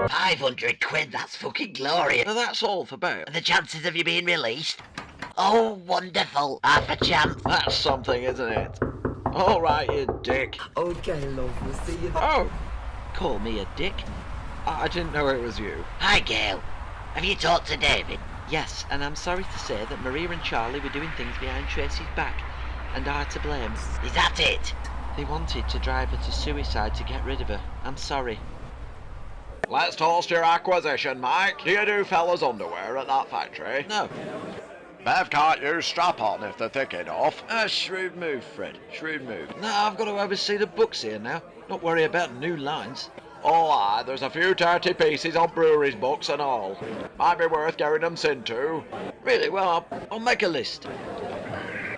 500 quid, that's fucking glorious. Now that's all for bail. And the chances of you being released? Oh, wonderful. Half a chance. That's something, isn't it? All right, you dick. Okay, love, we'll see you then. Oh, call me a dick? I didn't know it was you. Hi, Gail. Have you talked to David? Yes, and I'm sorry to say that Maria and Charlie were doing things behind Tracy's back, and I to blame. Is that it? They wanted to drive her to suicide to get rid of her. I'm sorry. Let's toast your acquisition, Mike. Do you do fellas' underwear at that factory? No. Bev can't use strap-on if they're thick enough. Shrewd move, Fred. Shrewd move. No, I've got to oversee the books here now. Not worry about new lines. Oh aye, there's a few dirty pieces on breweries' books and all. Might be worth getting them sent to. Really? Well, I'll make a list.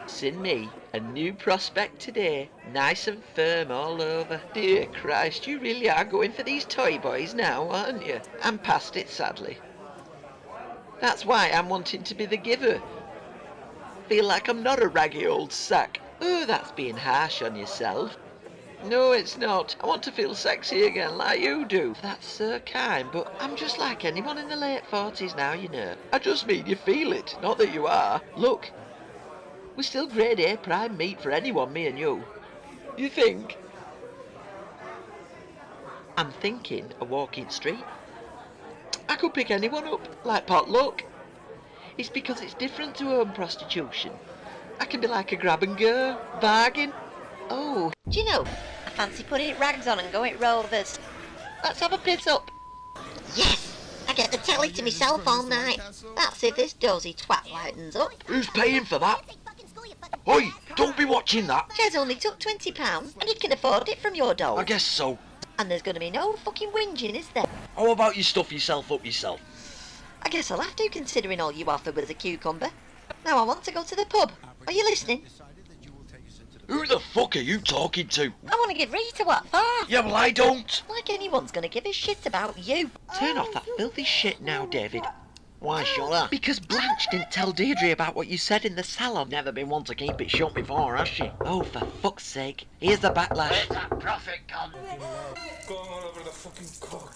Send me a new prospect today. Nice and firm all over. Dear Christ, you really are going for these toy boys now, aren't you? I'm past it, sadly. That's why I'm wanting to be the giver. Feel like I'm not a raggy old sack. Oh, that's being harsh on yourself. No, it's not. I want to feel sexy again like you do. That's so kind, but I'm just like anyone in the late 40s now, you know. I just mean you feel it, not that you are. Look, we're still grade A prime meat for anyone, me and you. You think? I'm thinking a walking street. I could pick anyone up, like potluck. It's because it's different to home prostitution. I can be like a grab and go, bargain. Oh. Do you know, I fancy putting rags on and going rovers. Let's have a piss up. Yes! I get the telly to myself all night. That's if this dozy twat lightens up. Who's paying for that? Oi, don't be watching that. Jez only took £20 and he can afford it from your dole. I guess so. And there's going to be no fucking whinging, is there? How about you stuff yourself up yourself? I guess I'll have to, considering all you offered was a cucumber. Now I want to go to the pub. Are you listening? Who the fuck are you talking to? I want to give Rita what for. Yeah, well, I don't. Like anyone's going to give a shit about you. Turn off that filthy shit now, David. Why, shut up? Because Blanche didn't tell Deirdre about what you said in the salon. Never been one to keep it shut before, has she? Oh, for fuck's sake. Here's the backlash. Where's that profit gone? Going all over the fucking cock.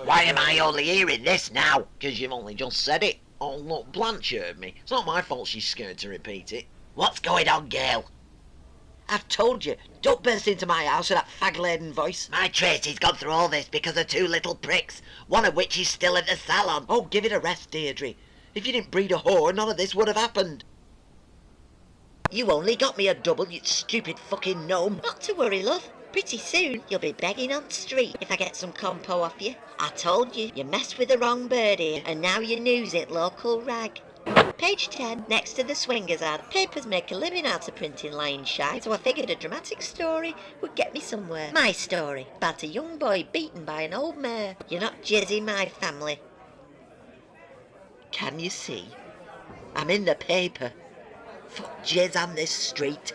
Why am I only hearing this now? Because you've only just said it. Oh, look, Blanche heard me. It's not my fault she's scared to repeat it. What's going on, Gail? I've told you, don't burst into my house with that fag-laden voice. My Tracy's gone through all this because of two little pricks, one of which is still in the salon. Oh, give it a rest, Deirdre. If you didn't breed a whore, none of this would have happened. You only got me a double, you stupid fucking gnome. Not to worry, love. Pretty soon you'll be begging on the street if I get some compo off you. I told you, you messed with the wrong bird here, and now you news it, local rag. Page 10, next to the swingers ad. Papers make a living out of printing lying shite, so I figured a dramatic story would get me somewhere. My story, about a young boy beaten by an old mare. You're not jizzing my family. Can you see? I'm in the paper. Fuck jizz on this street.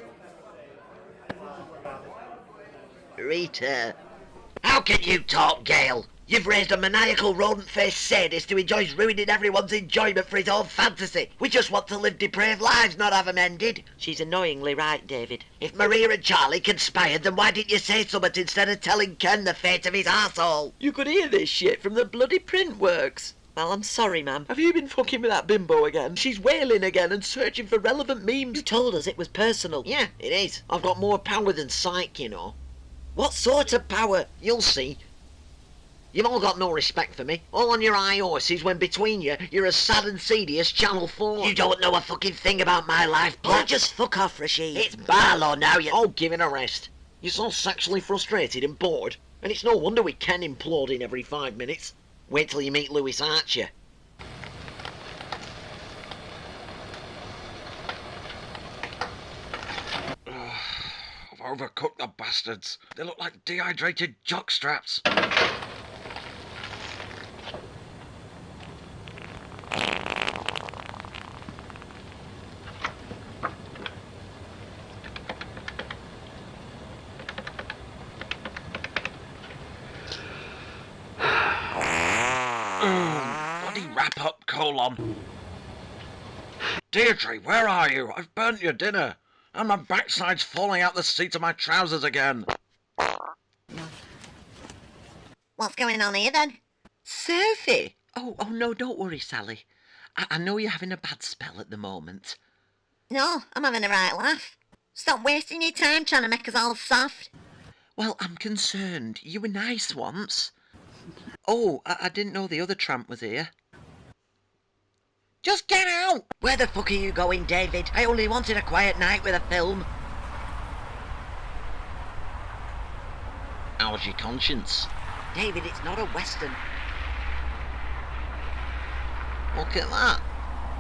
Rita. How can you talk, Gail? You've raised a maniacal rodent-faced sadist who enjoys ruining everyone's enjoyment for his own fantasy. We just want to live depraved lives, not have them ended. She's annoyingly right, David. If Maria and Charlie conspired, then why didn't you say something instead of telling Ken the fate of his arsehole? You could hear this shit from the bloody print works. Well, I'm sorry, ma'am. Have you been fucking with that bimbo again? She's wailing again and searching for relevant memes. You told us it was personal. Yeah, it is. I've got more power than psych, you know. What sort of power? You'll see. You've all got no respect for me. All on your high horses when between you, you're as sad and seedy as Channel 4. You don't know a fucking thing about my life, Black. Oh, just fuck off, Rashid. It's Barlow now, you... Oh, give it a rest. You're so sexually frustrated and bored, and it's no wonder we can imploding every 5 minutes. Wait till you meet Lewis Archer. I've overcooked the bastards. They look like dehydrated jockstraps. Bloody wrap up, colon. Deirdre, where are you? I've burnt your dinner. And my backside's falling out the seat of my trousers again. What's going on here then? Sophie! Oh, no, don't worry, Sally. I know you're having a bad spell at the moment. No, I'm having a right laugh. Stop wasting your time trying to make us all soft. Well, I'm concerned. You were nice once. Oh, I didn't know the other tramp was here. Just get out! Where the fuck are you going, David? I only wanted a quiet night with a film. How's your conscience? David, it's not a western. Look at that.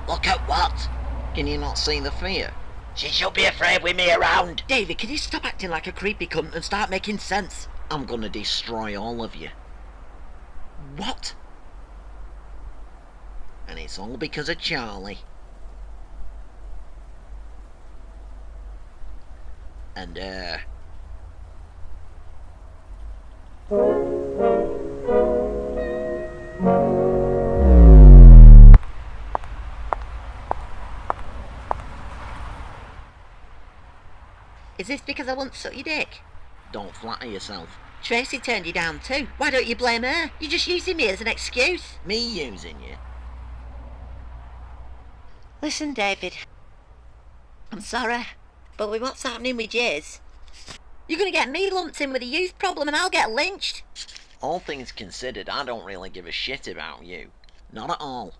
Look at what? Can you not see the fear? She should be afraid with me around. David, can you stop acting like a creepy cunt and start making sense? I'm gonna destroy all of you. What? And it's all because of Charlie. And, Is this because I want to suck your dick? don't flatter yourself. Tracy turned you down too. Why don't you blame her? You're just using me as an excuse. Me using you? Listen, David. I'm sorry, but with what's happening with Jizz, you're going to get me lumped in with a youth problem and I'll get lynched. All things considered, I don't really give a shit about you. Not at all.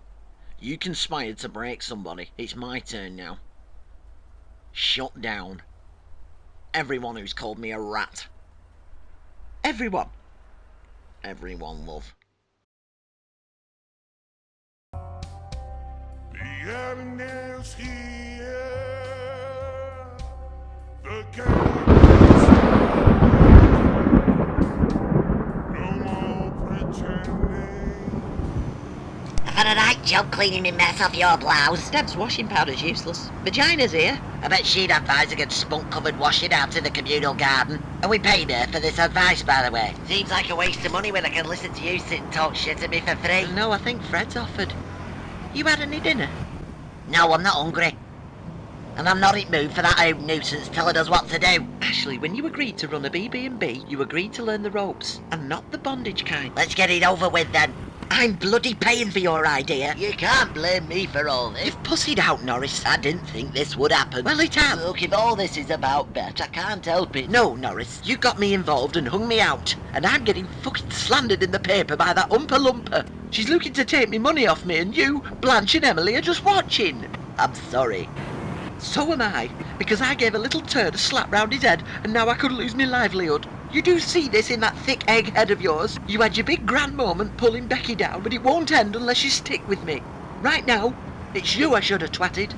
You conspired to break somebody. It's my turn now. Shut down. Everyone who's called me a rat. Everyone. Everyone, love. The evidence here, the case, no more pretending. I've had a right job cleaning me mess off your blouse. Deb's washing powder's useless. Vagina's here. I bet she'd advise against spunk-covered washing out in the communal garden. And we paid her for this advice, by the way. Seems like a waste of money when I can listen to you sit and talk shit at me for free. No, I think Fred's offered. You had any dinner? No, I'm not hungry. And I'm not in mood for that old nuisance telling us what to do. Ashley, when you agreed to run a BB&B, you agreed to learn the ropes, and not the bondage kind. Let's get it over with then. I'm bloody paying for your idea. You can't blame me for all this. You've pussied out, Norris. I didn't think this would happen. Well, it has. Look, if all this is about Bet, I can't help it. No, Norris, you got me involved and hung me out, and I'm getting fucking slandered in the paper by that Oompa Loompa. She's looking to take me money off me, and you, Blanche and Emily are just watching. I'm sorry. So am I, because I gave a little turd a slap round his head, and now I could lose my livelihood. You do see this in that thick egg head of yours? You had your big grand moment pulling Becky down, but it won't end unless you stick with me. Right now, it's you I should have twatted.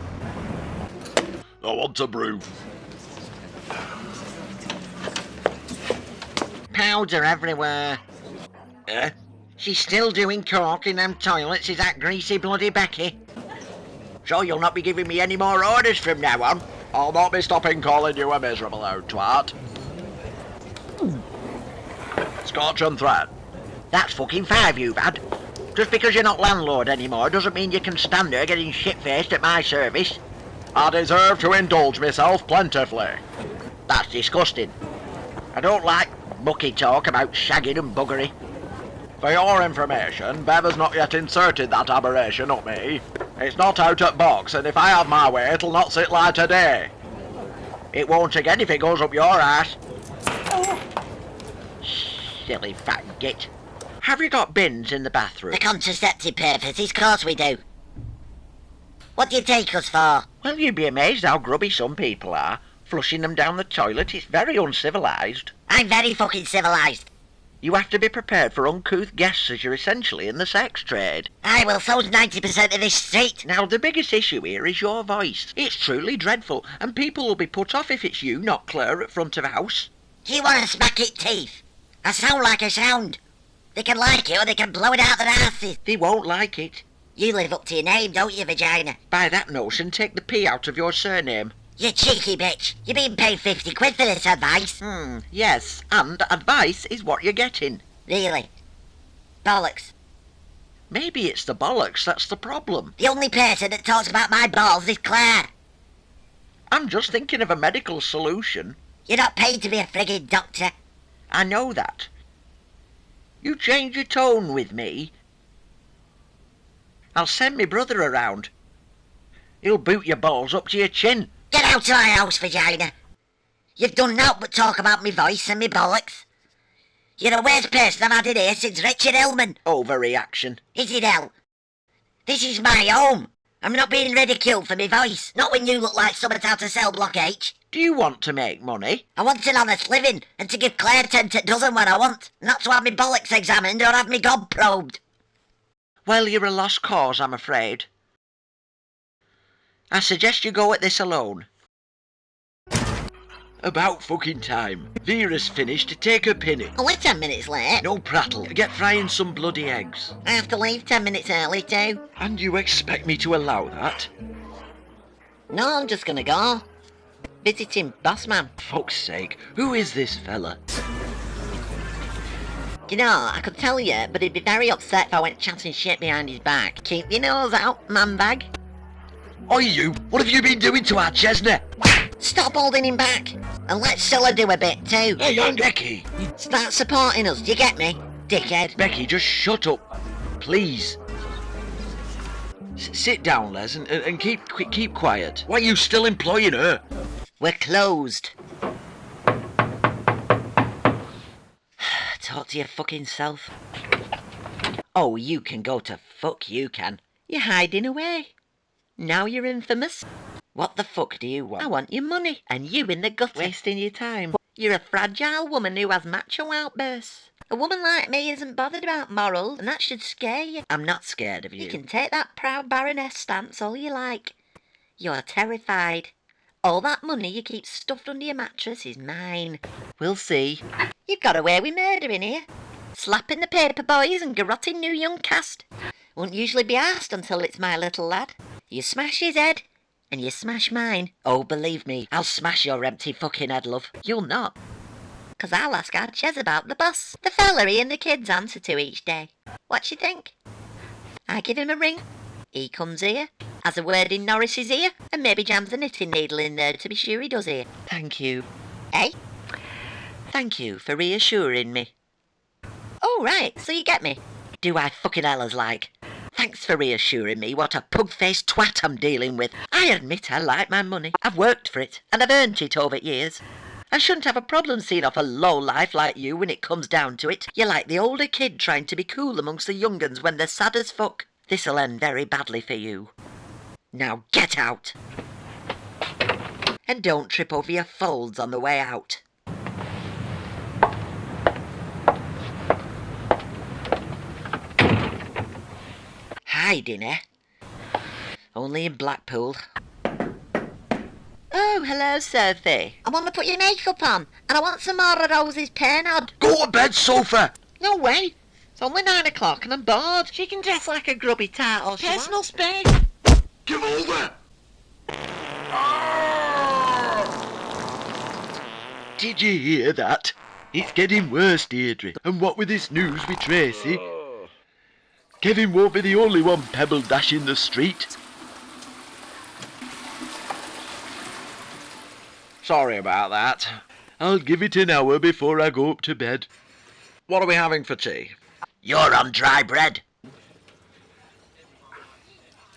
I want a brew. Powder everywhere. Eh? She's still doing coke in them toilets, is that greasy bloody Becky? Sure you'll not be giving me any more orders from now on? I'll not be stopping calling you a miserable old twat. Scotch and thread. That's fucking 5 you've had. Just because you're not landlord anymore doesn't mean you can stand there getting shit-faced at my service. I deserve to indulge myself plentifully. That's disgusting. I don't like mucky talk about shagging and buggery. For your information, Bev has not yet inserted that aberration up me. It's not out at box, and if I have my way, it'll not sit like today. It won't again if it goes up your ass. Silly fat git. Have you got bins in the bathroom? For contraceptive purposes, of course we do. What do you take us for? Well, you'd be amazed how grubby some people are. Flushing them down the toilet is very uncivilised. I'm very fucking civilised. You have to be prepared for uncouth guests as you're essentially in the sex trade. Aye, well, so's 90% of this street. Now, the biggest issue here is your voice. It's truly dreadful, and people will be put off if it's you, not Claire, at front of house. Do you want to smack it teeth? I sound like a sound. They can like it or they can blow it out their asses. They won't like it. You live up to your name, don't you, vagina? By that notion, take the P out of your surname. You cheeky bitch. You're being paid 50 quid for this advice. Yes, and advice is what you're getting. Really? Bollocks. Maybe it's the bollocks that's the problem. The only person that talks about my balls is Claire. I'm just thinking of a medical solution. You're not paid to be a friggin' doctor. I know that. You change your tone with me. I'll send my brother around. He'll boot your balls up to your chin. Get out of my house, vagina. You've done naught but talk about me voice and me bollocks. You're the worst person I've had in here since Richard Hillman. Overreaction. Is it hell? This is my home. I'm not being ridiculed for me voice. Not when you look like someone out of cell block H. Do you want to make money? I want an honest living and to give Claire 10 to dozen when I want. Not to have me bollocks examined or have me gob probed. Well, you're a lost cause, I'm afraid. I suggest you go at this alone. About fucking time. Vera's finished to take her pinny. Oh, we're 10 minutes late. No prattle. Get frying some bloody eggs. I have to leave 10 minutes early too. And you expect me to allow that? No, I'm just gonna go. Visiting boss man. Fuck's sake, who is this fella? You know, I could tell you, but he'd be very upset if I went chatting shit behind his back. Keep your nose out, man bag. Oi you, what have you been doing to our Chesney? Stop holding him back. And let Cilla do a bit too. Hey, young Becky. Start supporting us, do you get me? Dickhead. Becky, just shut up. Please. Sit down, Les, and keep quiet. Why are you still employing her? We're closed. Talk to your fucking self. Oh, you can go to fuck, you can. You're hiding away. Now you're infamous. What the fuck do you want? I want your money. And you in the gutter. Wasting your time. You're a fragile woman who has macho outbursts. A woman like me isn't bothered about morals, and that should scare you. I'm not scared of you. You can take that proud baroness stance all you like. You're terrified. All that money you keep stuffed under your mattress is mine. We'll see. You've got away with murder in here. Slapping the paper boys and garrotting new young cast. Won't usually be asked until it's my little lad. You smash his head, and you smash mine. Oh, believe me, I'll smash your empty fucking head, love. You'll not. 'Cause I'll ask our Ches about the boss. The fella he and the kids answer to each day. What you think? I give him a ring. He comes here, has a word in Norris's ear, and maybe jams a knitting needle in there to be sure he does here. Thank you. Eh? Thank you for reassuring me. Oh, right, so you get me. Do I fucking hell as like. Thanks for reassuring me what a pug-faced twat I'm dealing with. I admit I like my money. I've worked for it, and I've earned it over years. I shouldn't have a problem seeing off a low-life like you when it comes down to it. You're like the older kid trying to be cool amongst the young uns when they're sad as fuck. This'll end very badly for you. Now get out. And don't trip over your folds on the way out. Hiding, eh? Only in Blackpool. Oh, hello, Sophie. I want to put your makeup on, and I want some more of Rose's Pernod. Go to bed, Sophie! No way. It's only 9 o'clock and I'm bored. She can dress like a grubby tart all she wants. Personal space. Give over! Did you hear that? It's getting worse, Deirdre. And what with this news with Tracy? Kevin won't be the only one pebble dashing the street. Sorry about that. I'll give it an hour before I go up to bed. What are we having for tea? You're on dry bread.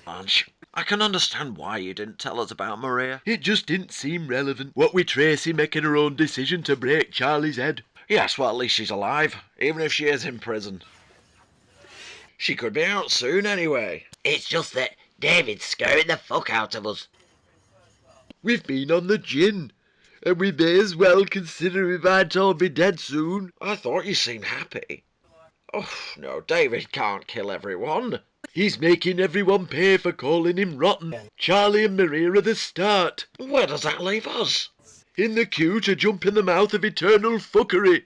Lunch. I can understand why you didn't tell us about Maria. It just didn't seem relevant. What with Tracy making her own decision to break Charlie's head. Yes, well, at least she's alive, even if she is in prison. She could be out soon anyway. It's just that David's scaring the fuck out of us. We've been on the gin, and we may as well consider we might all be dead soon. I thought you seemed happy. Oh, no, David can't kill everyone. He's making everyone pay for calling him rotten. Charlie and Maria are the start. Where does that leave us? In the queue to jump in the mouth of eternal fuckery.